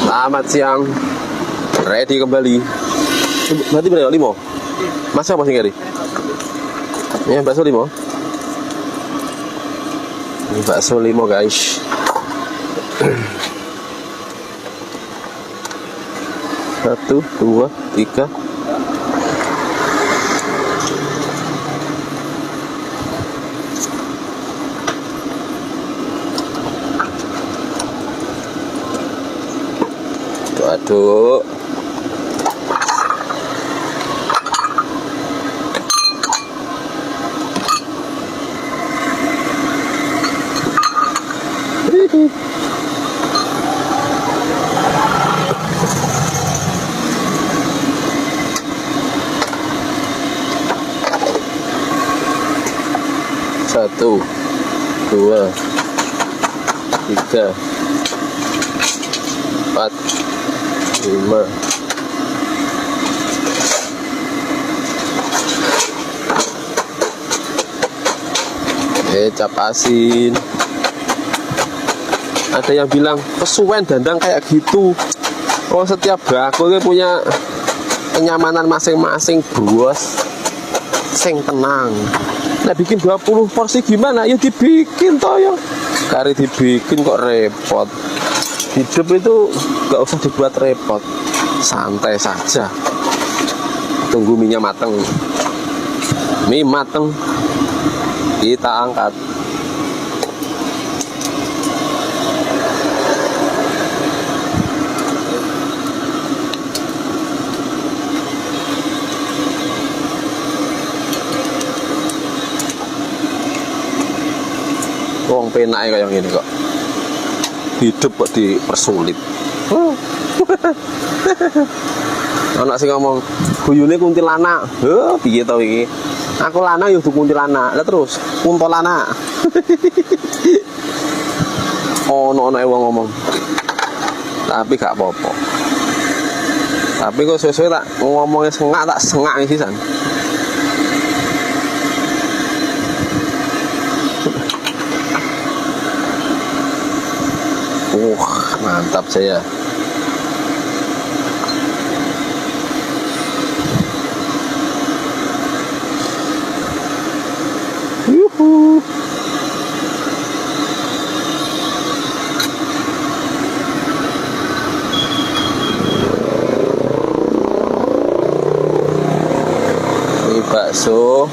Selamat siang. Ready kembali. Berarti berapa? 5? Masa apa sih kali? Ya bakso 5. Ini bakso 5 guys. 1, 2, 3. Aduk. Satu, 2, 3, 4, 5. Kecap asin. Ada yang bilang kesuwen dandang kayak gitu. Oh, setiap bakul punya kenyamanan masing-masing, bos. Sing tenang. Nah, bikin 20 porsi gimana? Ya dibikin toh ya. Kari dibikin kok repot. Hidup itu gak usah dibuat repot, santai saja. Tunggu minyak mateng. Mie mateng, kita angkat. Wong penake kayak gini kok. Hidup kok dipersulit. Anak sing ngomong guyune kuntilanak. Piye to iki? Aku lanang ya kuntilanak. Lah terus kuntolanak. Ono wong ngomong. Tapi gak apa-apa. Tapi kok sesuai tak ngomongnya tak sengak sisan. Mantap saya. Yuhu. Ini bakso